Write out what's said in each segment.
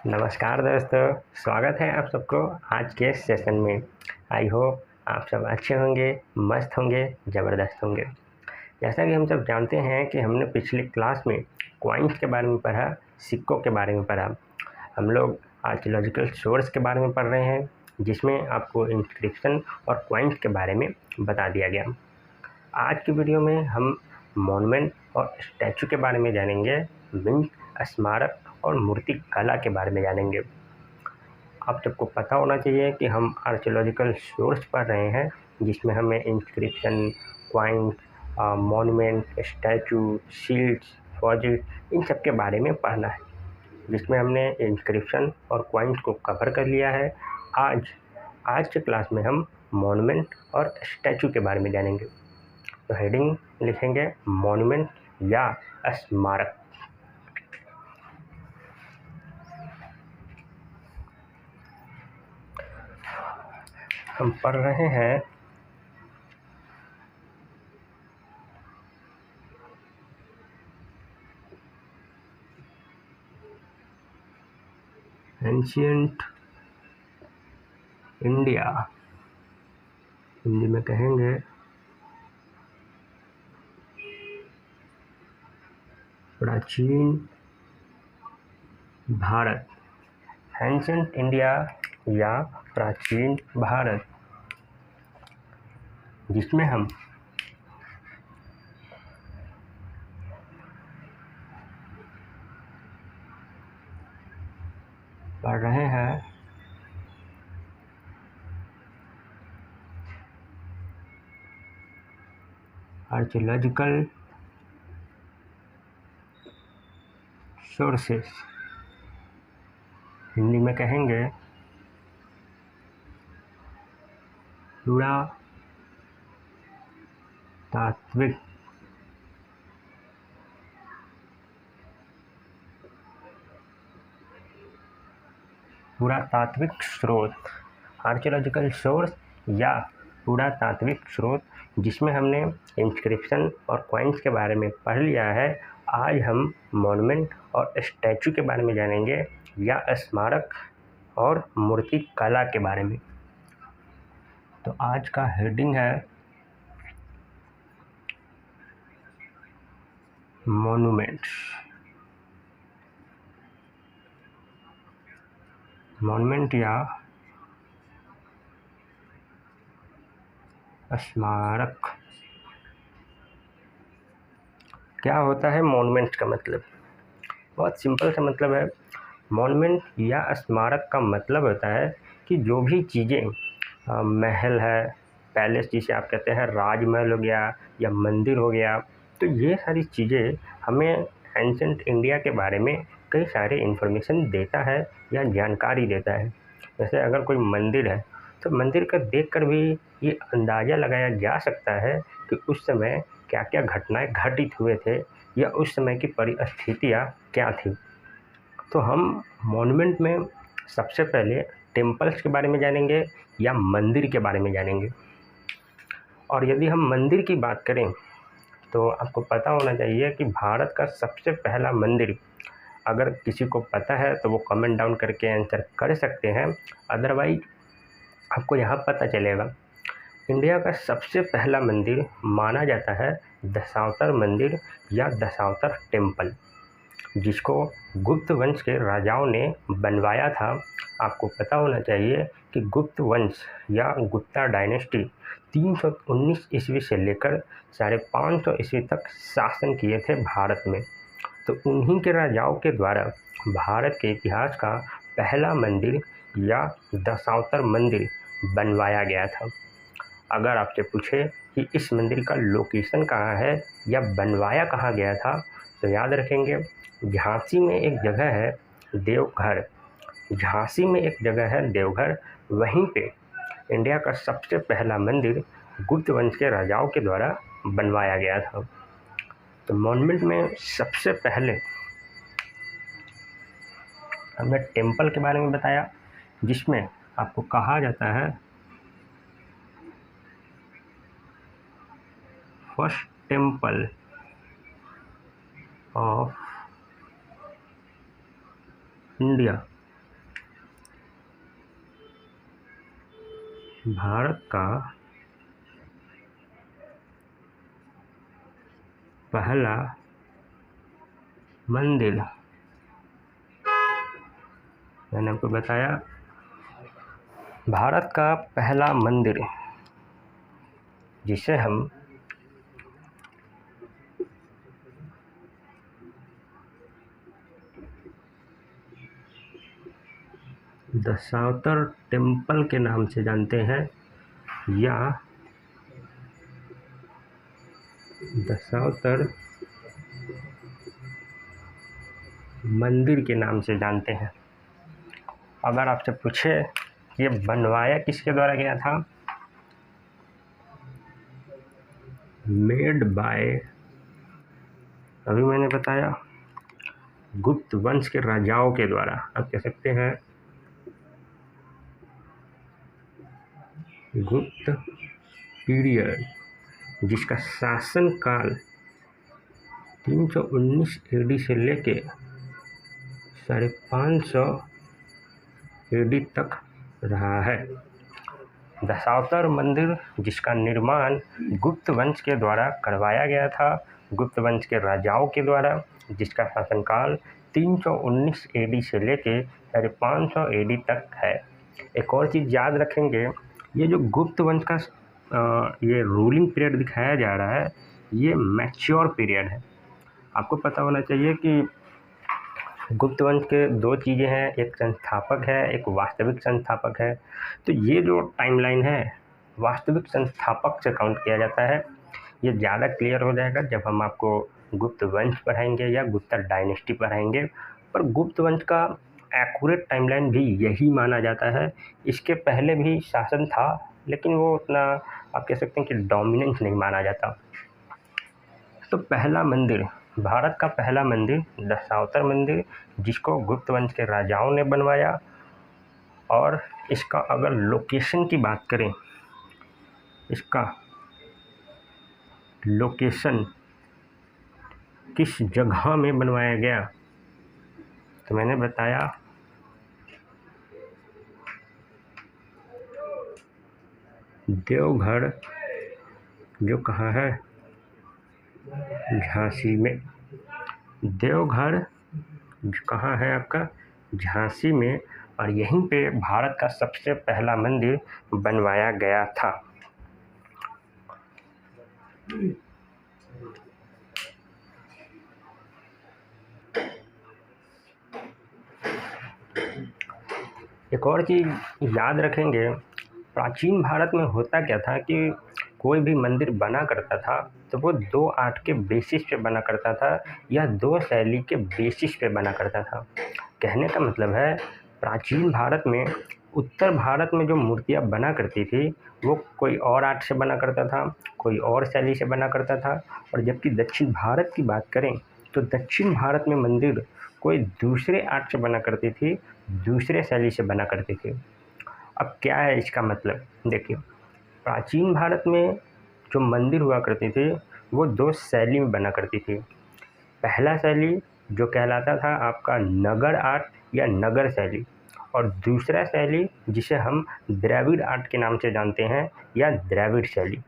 नमस्कार दोस्तों, स्वागत है आप सबको आज के सेशन में। आई होप आप सब अच्छे होंगे, मस्त होंगे, ज़बरदस्त होंगे। जैसा कि हम सब जानते हैं कि हमने पिछली क्लास में कॉइन्स के बारे में पढ़ा, सिक्कों के बारे में पढ़ा। हम लोग आर्कियोलॉजिकल सोर्स के बारे में पढ़ रहे हैं, जिसमें आपको इंस्क्रिप्शन और कॉइन्स के बारे में बता दिया गया। आज की वीडियो में हम मॉन्यूमेंट और स्टैचू के बारे में जानेंगे, मीन्स स्मारक और मूर्ति कला के बारे में जानेंगे। आप सबको पता होना चाहिए कि हम आर्कियोलॉजिकल सोर्स पढ़ रहे हैं, जिसमें हमें inscription, coins, monument, statue, shields, fossil इन सब के बारे में पढ़ना है, जिसमें हमने इंस्क्रिप्शन और कॉइन्स को कवर कर लिया है। आज के क्लास में हम मॉन्यूमेंट और स्टैचू के बारे में जानेंगे। तो हेडिंग लिखेंगे मॉन्यूमेंट या स्मारक। हम पढ़ रहे हैं एंशिएंट इंडिया, हिंदी में कहेंगे प्राचीन भारत। एंशिएंट इंडिया या प्राचीन भारत, जिसमें हम पढ़ रहे हैं आर्कियोलॉजिकल सोर्सेस, हिंदी में कहेंगे पुरातात्विक स्रोत। आर्कियोलॉजिकल सोर्स या पुरातात्विक स्रोत, जिसमें हमने इंस्क्रिप्शन और कॉइन्स के बारे में पढ़ लिया है। आज हम मॉन्यूमेंट और स्टैचू के बारे में जानेंगे, या स्मारक और मूर्ति कला के बारे में। तो आज का हेडिंग है मॉन्यूमेंट्स। मॉन्यूमेंट या स्मारक क्या होता है? मॉन्यूमेंट का मतलब बहुत सिंपल सा मतलब है। मॉन्यूमेंट या स्मारक का मतलब होता है कि जो भी चीज़ें, महल है, पैलेस जिसे आप कहते हैं, राजमहल हो गया या मंदिर हो गया, तो ये सारी चीज़ें हमें एंशिएंट इंडिया के बारे में कई सारे इन्फॉर्मेशन देता है या जानकारी देता है। जैसे अगर कोई मंदिर है तो मंदिर का देखकर भी ये अंदाज़ा लगाया जा सकता है कि उस समय क्या क्या घटनाएं घटित हुए थे या उस समय की परिस्थितियाँ क्या थी। तो हम मॉन्यूमेंट में सबसे पहले टेम्पल्स के बारे में जानेंगे या मंदिर के बारे में जानेंगे। और यदि हम मंदिर की बात करें तो आपको पता होना चाहिए कि भारत का सबसे पहला मंदिर, अगर किसी को पता है तो वो कमेंट डाउन करके आंसर कर सकते हैं, अदरवाइज आपको यहाँ पता चलेगा। इंडिया का सबसे पहला मंदिर माना जाता है दशावतार मंदिर या दशावतार टेम्पल, जिसको गुप्त वंश के राजाओं ने बनवाया था। आपको पता होना चाहिए कि गुप्त वंश या गुप्ता डायनेस्टी 319 ईस्वी से लेकर 550 ईस्वी तक शासन किए थे भारत में। तो उन्हीं के राजाओं के द्वारा भारत के इतिहास का पहला मंदिर या दशावतार मंदिर बनवाया गया था। अगर आपसे पूछे कि इस मंदिर का लोकेशन कहाँ है या बनवाया कहाँ गया था, तो याद रखेंगे झांसी में एक जगह है देवघर। झांसी में एक जगह है देवघर, वहीं पे इंडिया का सबसे पहला मंदिर गुप्त वंश के राजाओं के द्वारा बनवाया गया था। तो मॉन्यूमेंट में सबसे पहले हमने टेम्पल के बारे में बताया, जिसमें आपको कहा जाता है first temple of India. Bharat का पहला मंदिर, मैंने आपको बताया भारत का पहला मंदिर जिसे हम दशावतार टेम्पल के नाम से जानते हैं या दशावतार मंदिर के नाम से जानते हैं। अगर आपसे पूछे ये बनवाया किसके द्वारा गया था, मेड बाय, अभी मैंने बताया गुप्त वंश के राजाओं के द्वारा, आप कह सकते हैं गुप्त पीरियड, जिसका शासन काल 319 AD से लेके 550 AD तक रहा है। दशावतार मंदिर जिसका निर्माण गुप्त वंश के द्वारा करवाया गया था, गुप्त वंश के राजाओं के द्वारा, जिसका शासनकाल 319 AD से लेके 550 AD तक है। एक और चीज़ याद रखेंगे, ये जो गुप्त वंश का ये रूलिंग पीरियड दिखाया जा रहा है, ये मैच्योर पीरियड है। आपको पता होना चाहिए कि गुप्त वंश के दो चीज़ें हैं, एक संस्थापक है, एक वास्तविक संस्थापक है। तो ये जो टाइमलाइन है वास्तविक संस्थापक से काउंट किया जाता है। ये ज़्यादा क्लियर हो जाएगा जब हम आपको गुप्त वंश पढ़ाएंगे या गुप्ता डायनेस्टी पढ़ाएंगे। पर गुप्त वंश का एक्यूरेट टाइमलाइन भी यही माना जाता है। इसके पहले भी शासन था, लेकिन वो उतना आप कह सकते हैं कि डोमिनेंस नहीं माना जाता। तो पहला मंदिर, भारत का पहला मंदिर दशावतार मंदिर, जिसको गुप्त वंश के राजाओं ने बनवाया। और इसका अगर लोकेशन की बात करें, इसका लोकेशन किस जगह में बनवाया गया, तो मैंने बताया देवघर, जो कहाँ है, झांसी में। देवघर कहाँ है आपका, झांसी में। और यहीं पे भारत का सबसे पहला मंदिर बनवाया गया था। एक और चीज़ याद रखेंगे, प्राचीन भारत में होता क्या था कि कोई भी मंदिर बना करता था तो वो 2 आर्ट के बेसिस पे बना करता था या 2 शैली के बेसिस पे बना करता था। कहने का मतलब है, प्राचीन भारत में उत्तर भारत में जो मूर्तियाँ बना करती थी वो कोई और आर्ट से बना करता था, कोई और शैली से बना करता था। और जबकि दक्षिण भारत की बात करें तो दक्षिण भारत में मंदिर कोई दूसरे आर्ट से बना करती थी, दूसरे शैली से बना करती थी। अब क्या है इसका मतलब, देखिए प्राचीन भारत में जो मंदिर हुआ करती थी वो 2 शैली में बना करती थी। पहला शैली जो कहलाता था आपका नगर आर्ट या नगर शैली, और दूसरा शैली जिसे हम द्रविड़ आर्ट के नाम से जानते हैं या द्रविड़ शैली।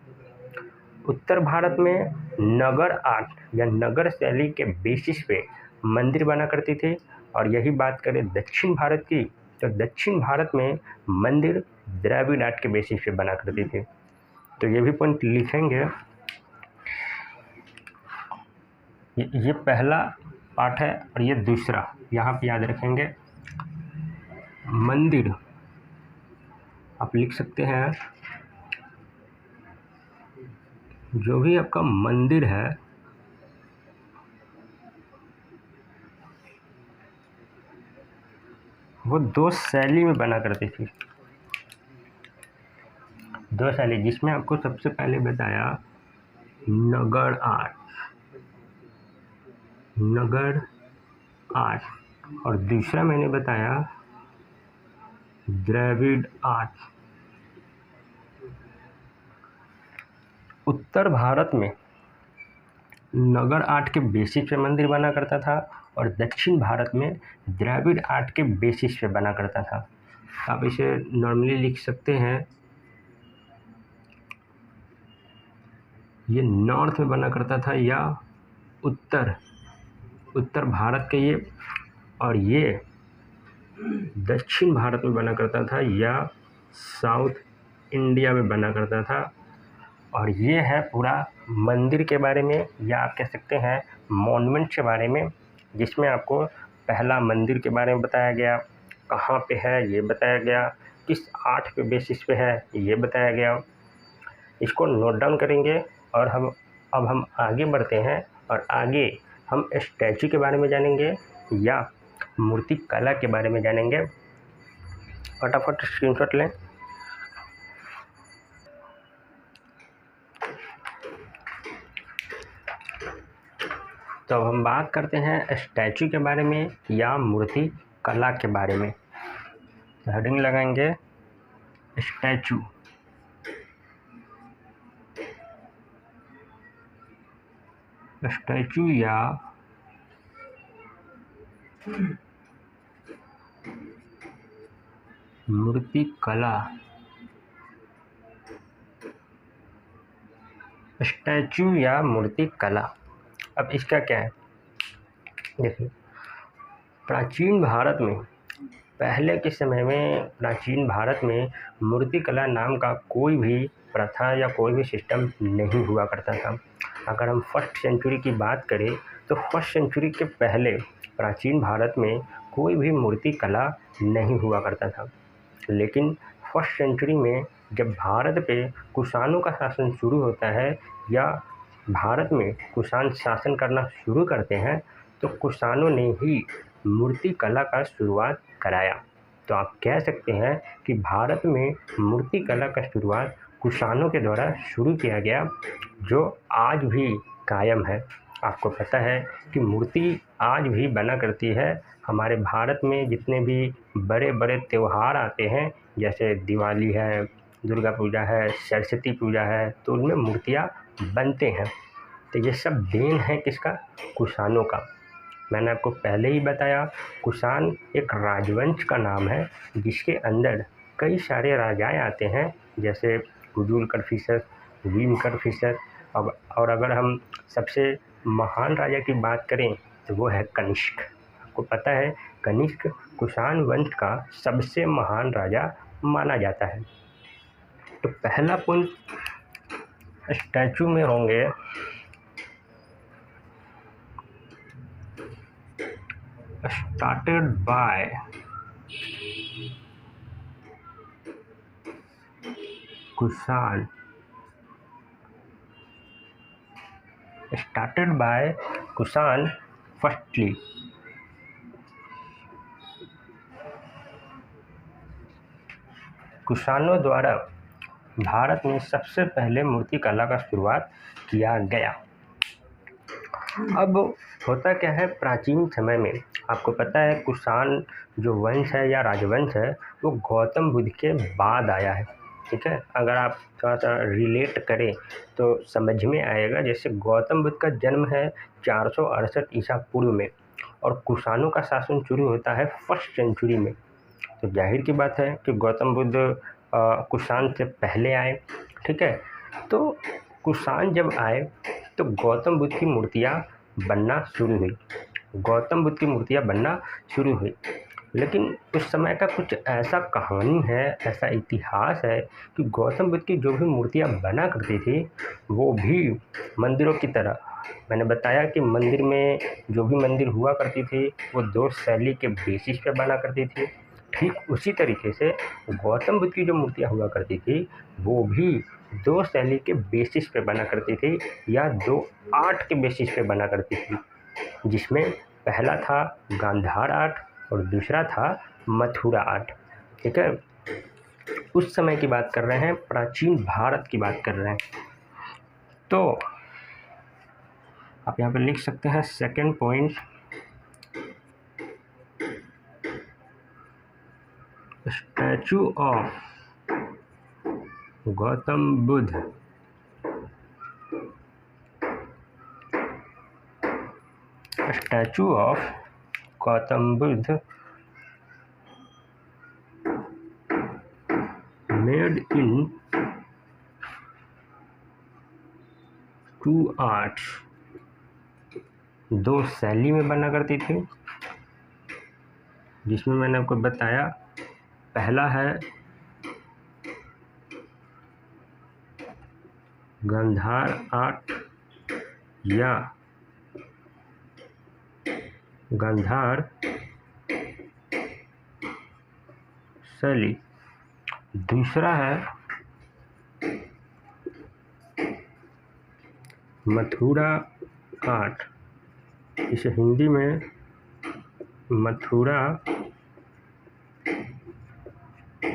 उत्तर भारत में नगर आर्ट या नगर शैली के बेसिस पे मंदिर बना करती थी। और यही बात करें दक्षिण भारत की, तो दक्षिण भारत में मंदिर द्रविड़ आर्ट के बेसिस पे बना करती थी। तो ये भी पॉइंट लिखेंगे, ये पहला पार्ट है और ये दूसरा, यहाँ पे याद रखेंगे। मंदिर आप लिख सकते हैं, जो भी आपका मंदिर है वो 2 शैली में बना करती थी। 2 शैली, जिसमें आपको सबसे पहले बताया नगर आर्ट, नगर आर्ट, और दूसरा मैंने बताया द्रविड़ आर्ट। उत्तर भारत में नगर आर्ट के बेसिस पे मंदिर बना करता था और दक्षिण भारत में द्रविड़ आर्ट के बेसिस पे बना करता था। आप इसे नॉर्मली लिख सकते हैं ये नॉर्थ में बना करता था या उत्तर उत्तर भारत के ये, और ये दक्षिण भारत में बना करता था या साउथ इंडिया में बना करता था। और ये है पूरा मंदिर के बारे में, या आप कह सकते हैं मॉन्यूमेंट के बारे में, जिसमें आपको पहला मंदिर के बारे में बताया गया, कहाँ पे है ये बताया गया, किस आर्ट पे बेसिस पे है ये बताया गया। इसको नोट डाउन करेंगे और अब हम आगे बढ़ते हैं, और आगे हम स्टैचू के बारे में जानेंगे या मूर्ति कला के बारे में जानेंगे। फटाफट स्क्रीनशॉट लें। तो अब हम बात करते हैं स्टैचू के बारे में या मूर्ति कला के बारे में। हेडिंग लगाएंगे स्टैचू। स्टैचू या मूर्ति कला। स्टैचू या मूर्ति कला, अब इसका क्या है, देखिए प्राचीन भारत में, पहले के समय में प्राचीन भारत में मूर्तिकला नाम का कोई भी प्रथा या कोई भी सिस्टम नहीं हुआ करता था। अगर हम फर्स्ट सेंचुरी की बात करें तो फर्स्ट सेंचुरी के पहले प्राचीन भारत में कोई भी मूर्तिकला नहीं हुआ करता था। लेकिन फर्स्ट सेंचुरी में जब भारत पे कुषाणों का शासन शुरू होता है या भारत में कुषाण शासन करना शुरू करते हैं, तो कुषाणों ने ही मूर्ति कला का शुरुआत कराया। तो आप कह सकते हैं कि भारत में मूर्ति कला का शुरुआत कुषाणों के द्वारा शुरू किया गया, जो आज भी कायम है। आपको पता है कि मूर्ति आज भी बना करती है। हमारे भारत में जितने भी बड़े बड़े त्यौहार आते हैं, जैसे दिवाली है, दुर्गा पूजा है, सरस्वती पूजा है, तो उनमें मूर्तियाँ बनते हैं। तो ये सब देन है किसका, कुषाणों का। मैंने आपको पहले ही बताया, कुषाण एक राजवंश का नाम है जिसके अंदर कई सारे राजाएं आते हैं, जैसे कुदुलकर्फिसस, भीमकर्फिसस। और अगर हम सबसे महान राजा की बात करें तो वो है कनिष्क। आपको पता है कनिष्क कुषाण वंश का सबसे महान राजा माना जाता है। तो पहला पॉइंट स्टैचू में होंगे started by Kushan, started by Kushan firstly। कुषाणों द्वारा भारत में सबसे पहले मूर्ति कला का शुरुआत किया गया। अब होता क्या है, प्राचीन समय में आपको पता है कुषाण जो वंश है या राजवंश है वो गौतम बुद्ध के बाद आया है। ठीक है, अगर आप थोड़ा सा रिलेट करें तो समझ में आएगा। जैसे गौतम बुद्ध का जन्म है 468 ईसा पूर्व में, और कुषाणों का शासन शुरू होता है फर्स्ट सेंचुरी में। तो जाहिर की बात है कि गौतम बुद्ध कुषाण से पहले आए। ठीक है, तो कुषाण जब आए तो गौतम बुद्ध की मूर्तियाँ बनना शुरू हुई। गौतम बुद्ध की मूर्तियाँ बनना शुरू हुई, लेकिन उस समय का कुछ ऐसा कहानी है, ऐसा इतिहास है कि गौतम बुद्ध की जो भी मूर्तियाँ बना करती थी वो भी मंदिरों की तरह, मैंने बताया कि मंदिर में जो भी मंदिर हुआ करती थी वो दो शैली के बेसिस पे बना करती थी। ठीक उसी तरीके से गौतम बुद्ध की जो मूर्तियाँ हुआ करती थी वो भी दो शैली के बेसिस पे बना करती थी या दो आर्ट के बेसिस पे बना करती थी, जिसमें पहला था गांधार आर्ट और दूसरा था मथुरा आर्ट। ठीक है, उस समय की बात कर रहे हैं, प्राचीन भारत की बात कर रहे हैं। तो आप यहाँ पे लिख सकते हैं second point, statue of Gautam Buddha statue of Gautam Buddha made in two art दो शैली में बना करती थी, जिसमें मैंने आपको बताया पहला है गांधार आर्ट या गांधार शैली, दूसरा है मथुरा आर्ट, इसे हिंदी में मथुरा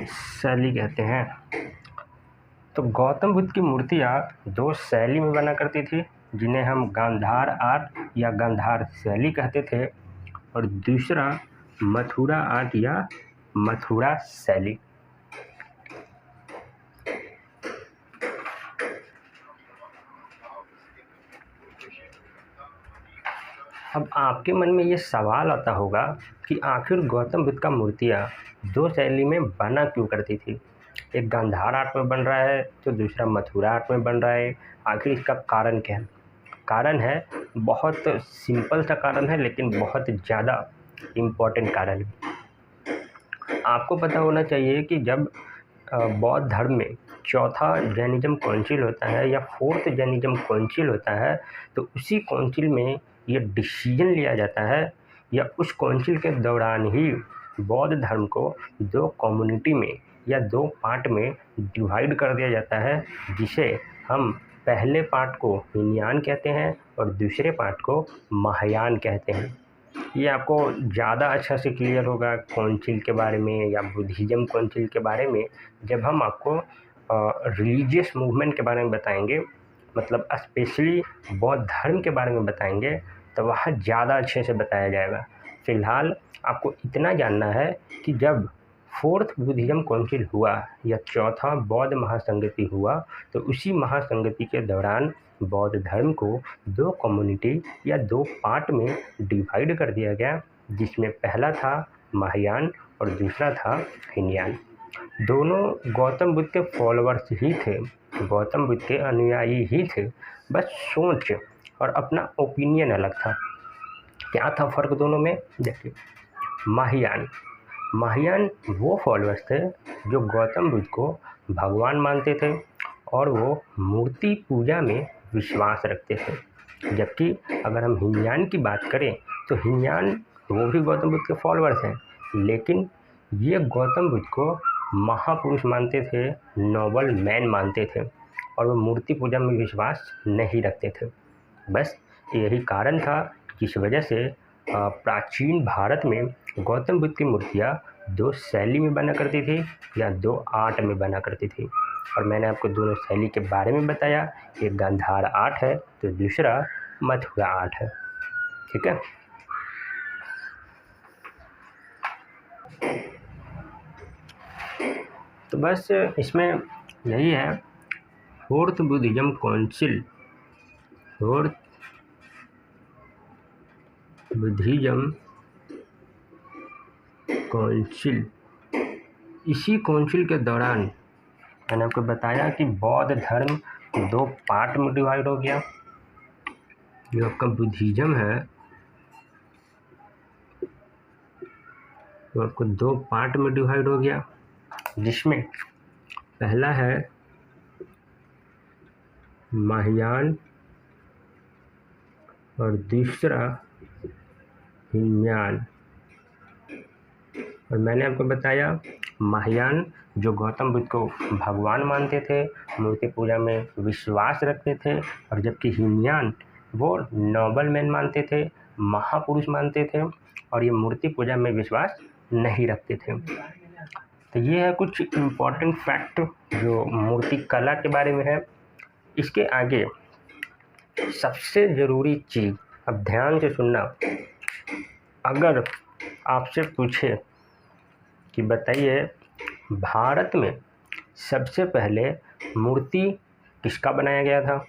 शैली कहते हैं। तो गौतम बुद्ध की मूर्तियाँ दो शैली में बना करती थी, जिन्हें हम गांधार आर्ट या गांधार शैली कहते थे, और दूसरा मथुरा आर्ट या मथुरा शैली। अब आपके मन में ये सवाल आता होगा कि आखिर गौतम बुद्ध का मूर्तियाँ दो शैली में बना क्यों करती थी, एक गांधार आर्ट में बन रहा है तो दूसरा मथुरा आर्ट में बन रहा है, आखिर इसका कारण क्या है? कारण है, बहुत सिंपल सा कारण है, लेकिन बहुत ज़्यादा इम्पोर्टेंट कारण है। आपको पता होना चाहिए कि जब बौद्ध धर्म में चौथा जैनिज्म काउंसिल होता है या फोर्थ जैनिज्म काउंसिल होता है, तो उसी काउंसिल में ये डिसीजन लिया जाता है या उस काउंसिल के दौरान ही बौद्ध धर्म को दो कम्युनिटी में या दो पार्ट में डिवाइड कर दिया जाता है, जिसे हम पहले पार्ट को हीनयान कहते हैं और दूसरे पार्ट को महायान कहते हैं। ये आपको ज़्यादा अच्छा से क्लियर होगा काउंसिल के बारे में या बुद्धिज़्म काउंसिल के बारे में जब हम आपको रिलीजियस मूवमेंट के बारे में बताएंगे, मतलब स्पेशली बौद्ध धर्म के बारे में बताएंगे, तो वह ज़्यादा अच्छे से बताया जाएगा। फ़िलहाल आपको इतना जानना है कि जब फोर्थ बुद्धिज़्म काउंसिल हुआ या चौथा बौद्ध महासंगति हुआ, तो उसी महासंगति के दौरान बौद्ध धर्म को दो कम्युनिटी या दो पार्ट में डिवाइड कर दिया गया, जिसमें पहला था महायान और दूसरा था हीनयान। दोनों गौतम बुद्ध के फॉलोअर्स ही थे, गौतम बुद्ध के अनुयायी ही थे, बस सोच और अपना ओपिनियन अलग था। क्या था फ़र्क दोनों में? देखिए, महायान वो फॉलोअर्स थे जो गौतम बुद्ध को भगवान मानते थे और वो मूर्ति पूजा में विश्वास रखते थे। जबकि अगर हम हीनयान की बात करें तो हीनयान वो भी गौतम बुद्ध के फॉलोअर्स हैं, लेकिन ये गौतम बुद्ध को महापुरुष मानते थे, नोबल मैन मानते थे, और वो मूर्ति पूजा में विश्वास नहीं रखते थे। बस यही कारण था जिस वजह से प्राचीन भारत में गौतम बुद्ध की मूर्तियाँ दो शैली में बना करती थी या दो आर्ट में बना करती थी, और मैंने आपको दोनों शैली के बारे में बताया। एक गांधार आर्ट है तो दूसरा मथुरा आर्ट है। ठीक है, तो बस इसमें यही है, fourth Buddhism council, fourth Buddhism council, इसी काउंसिल के दौरान मैंने आपको बताया कि बौद्ध धर्म दो पार्ट में डिवाइड हो गया। जो आपका बुद्धिज़्म है वो आपको दो पार्ट में डिवाइड हो गया, जिसमें पहला है महायान और दूसरा हीनयान। और मैंने आपको बताया महायान जो गौतम बुद्ध को भगवान मानते थे, मूर्ति पूजा में विश्वास रखते थे, और जबकि हीनयान वो नोबल मैन मानते थे, महापुरुष मानते थे, और ये मूर्ति पूजा में विश्वास नहीं रखते थे। तो ये है कुछ इम्पोर्टेंट फैक्ट जो मूर्ति कला के बारे में है। इसके आगे सबसे ज़रूरी चीज़, अब ध्यान से सुनना, अगर आपसे पूछे कि बताइए भारत में सबसे पहले मूर्ति किसका बनाया गया था,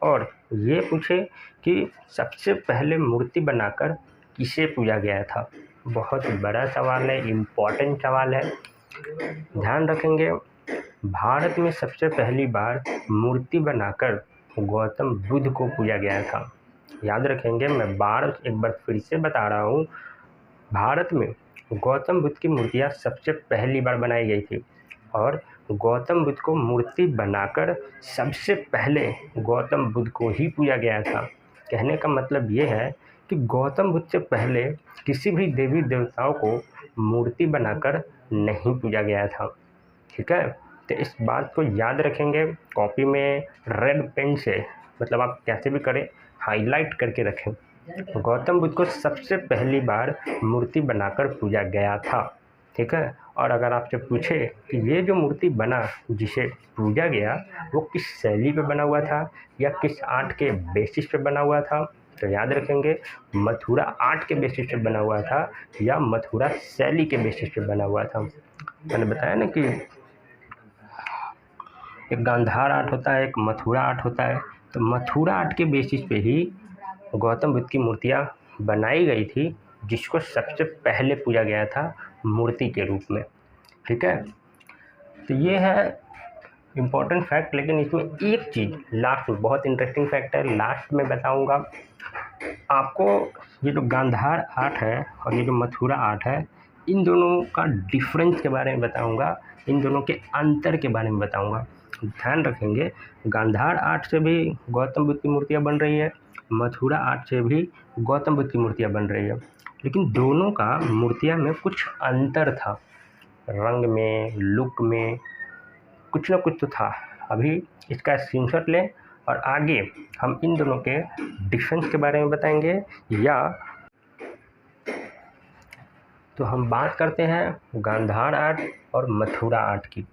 और ये पूछे कि सबसे पहले मूर्ति बनाकर किसे पूजा गया था, बहुत बड़ा सवाल है, इम्पोर्टेंट सवाल है, ध्यान रखेंगे। भारत में सबसे पहली बार मूर्ति बनाकर गौतम बुद्ध को पूजा गया था। याद रखेंगे, मैं एक बार फिर से बता रहा हूँ, भारत में गौतम बुद्ध की मूर्तियाँ सबसे पहली बार बनाई गई थी और गौतम बुद्ध को मूर्ति बनाकर सबसे पहले गौतम बुद्ध को ही पूजा गया था। कहने का मतलब ये है कि गौतम बुद्ध से पहले किसी भी देवी देवताओं को मूर्ति बनाकर नहीं पूजा गया था। ठीक है, तो इस बात को याद रखेंगे, कॉपी में रेड पेन से, मतलब आप कैसे भी करें, हाईलाइट करके रखें। गौतम बुद्ध को सबसे पहली बार मूर्ति बनाकर पूजा गया था। ठीक है, और अगर आपसे पूछे कि ये जो मूर्ति बना जिसे पूजा गया वो किस शैली पे बना हुआ था या किस आर्ट के बेसिस पे बना हुआ था, तो याद रखेंगे मथुरा आर्ट के बेसिस पे बना हुआ था या मथुरा शैली के बेसिस पे बना हुआ था। मैंने बताया ना कि एक गांधार आर्ट होता है, एक मथुरा आर्ट होता है, तो मथुरा आर्ट के बेसिस पे ही गौतम बुद्ध की मूर्तियाँ बनाई गई थी, जिसको सबसे पहले पूजा गया था मूर्ति के रूप में। ठीक है, तो ये है इम्पोर्टेंट फैक्ट, लेकिन इसमें एक चीज़ लास्ट में बहुत इंटरेस्टिंग फैक्ट है, लास्ट में बताऊंगा आपको। ये जो गांधार आर्ट है और ये जो मथुरा आर्ट है, इन दोनों का डिफरेंस के बारे में बताऊंगा, इन दोनों के अंतर के बारे में बताऊंगा। ध्यान रखेंगे, गांधार आर्ट से भी गौतम बुद्ध की मूर्तियाँ बन रही है, मथुरा आर्ट से भी गौतम बुद्ध की मूर्तियाँ बन रही है, लेकिन दोनों का मूर्तियाँ में कुछ अंतर था, रंग में, लुक में, कुछ ना कुछ तो था। अभी इसका स्क्रीनशॉट लें और आगे हम इन दोनों के डिफरेंस के बारे में बताएंगे, या तो हम बात करते हैं गांधार आर्ट और मथुरा आर्ट की।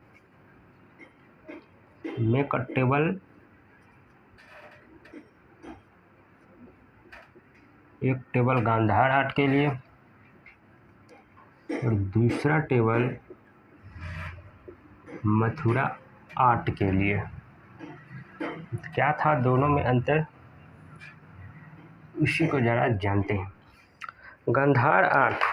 मेक अ टेबल, एक टेबल गांधार आर्ट के लिए और दूसरा टेबल मथुरा आर्ट के लिए। क्या था दोनों में अंतर, उसी को ज़रा जानते हैं। गांधार आर्ट,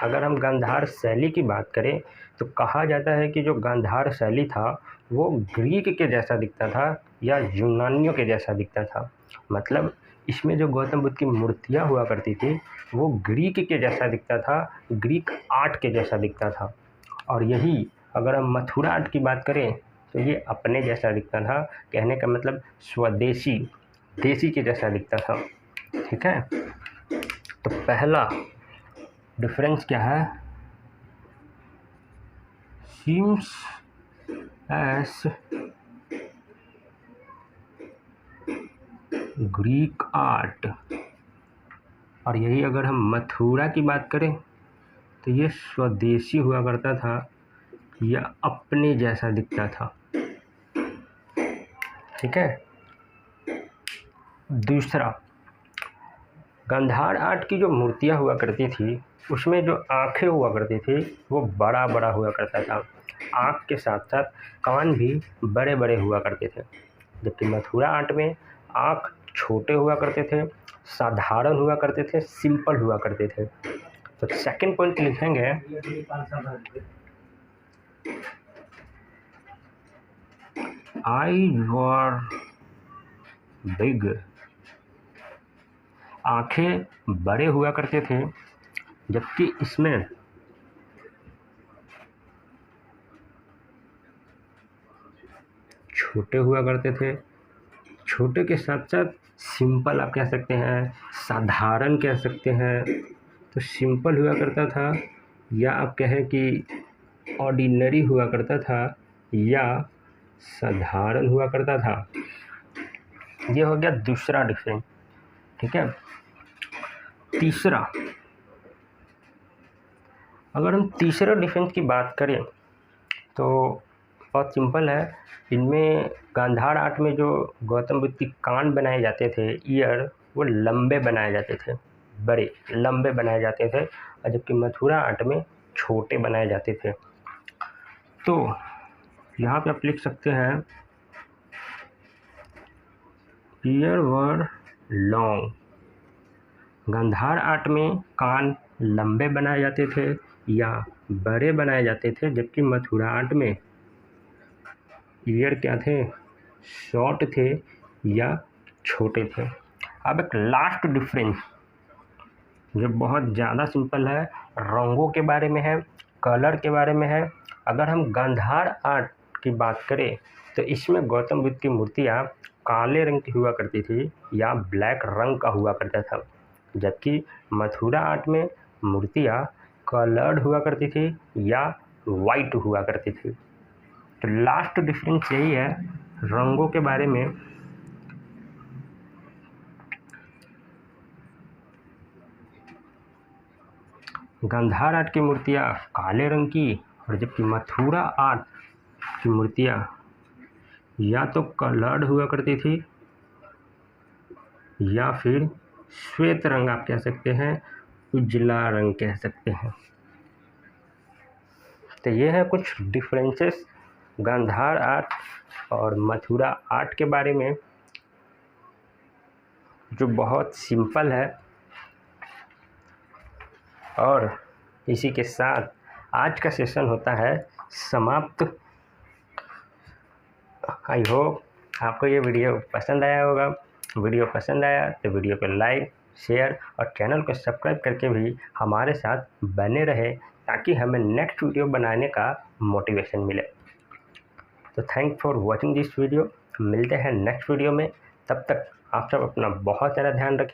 अगर हम गांधार शैली की बात करें तो कहा जाता है कि जो गांधार शैली था वो ग्रीक के जैसा दिखता था या यूनानियों के जैसा दिखता था। मतलब इसमें जो गौतम बुद्ध की मूर्तियाँ हुआ करती थी वो ग्रीक के जैसा दिखता था, ग्रीक आर्ट के जैसा दिखता था। और यही अगर हम मथुरा आर्ट की बात करें तो ये अपने जैसा दिखता था, कहने का मतलब स्वदेशी, देसी के जैसा दिखता था। ठीक है, तो पहला डिफरेंस क्या है, सीम्स एस ग्रीक आर्ट, और यही अगर हम मथुरा की बात करें तो ये स्वदेशी हुआ करता था या अपने जैसा दिखता था। ठीक है, दूसरा, गांधार आर्ट की जो मूर्तियाँ हुआ करती थी उसमें जो आँखें हुआ करती थी वो बड़ा बड़ा हुआ करता था, आँख के साथ साथ कान भी बड़े बड़े हुआ करते थे, जबकि मथुरा आर्ट में आँख छोटे हुआ करते थे, साधारण हुआ करते थे, सिंपल हुआ करते थे। तो सेकंड पॉइंट लिखेंगे, आईज वर बिग, आँखें बड़े हुआ करते थे, जबकि इसमें छोटे हुआ करते थे। छोटे के साथ साथ सिंपल आप कह सकते हैं, साधारण कह सकते हैं। तो सिंपल हुआ करता था या आप कहें कि ऑर्डिनरी हुआ करता था या साधारण हुआ करता था। ये हो गया दूसरा डिफरेंस। ठीक है, तीसरा, अगर हम तीसरा डिफरेंस की बात करें तो बहुत सिंपल है। इनमें गांधार आर्ट में जो गौतम बुद्ध की कान बनाए जाते थे, ईयर, वो लंबे बनाए जाते थे, बड़े लंबे बनाए जाते थे, और जबकि मथुरा आर्ट में छोटे बनाए जाते थे। तो यहाँ पे आप लिख सकते हैं, ear were long, Gandhara art में कान लंबे बनाए जाते थे या बड़े बनाए जाते थे, जबकि मथुरा आर्ट में ईयर क्या थे, शॉर्ट थे या छोटे थे। अब एक लास्ट डिफरेंस जो बहुत ज़्यादा सिंपल है, रंगों के बारे में है, कलर के बारे में है। अगर हम गांधार आर्ट की बात करें तो इसमें गौतम बुद्ध की मूर्तियाँ काले रंग की हुआ करती थी या ब्लैक रंग का हुआ करता था, जबकि मथुरा आर्ट में मूर्तियाँ कलर्ड हुआ करती थी या वाइट हुआ करती थी। तो लास्ट डिफरेंस यही है रंगों के बारे में। गांधार आर्ट की मूर्तियाँ काले रंग की और जबकि मथुरा आर्ट की मूर्तियाँ या तो कलर्ड हुआ करती थी या फिर श्वेत रंग आप कह सकते हैं, उजला रंग कह सकते हैं। तो ये है कुछ डिफरेंसेस गांधार आर्ट और मथुरा आर्ट के बारे में, जो बहुत सिंपल है। और इसी के साथ आज का सेशन होता है समाप्त। आई होप आपको ये वीडियो पसंद आया होगा। वीडियो पसंद आया तो वीडियो को लाइक, शेयर और चैनल को सब्सक्राइब करके भी हमारे साथ बने रहे, ताकि हमें नेक्स्ट वीडियो बनाने का मोटिवेशन मिले। तो thank for watching this video. मिलते हैं नेक्स्ट वीडियो में, तब तक आप सब अपना बहुत ज़्यादा ध्यान रखें।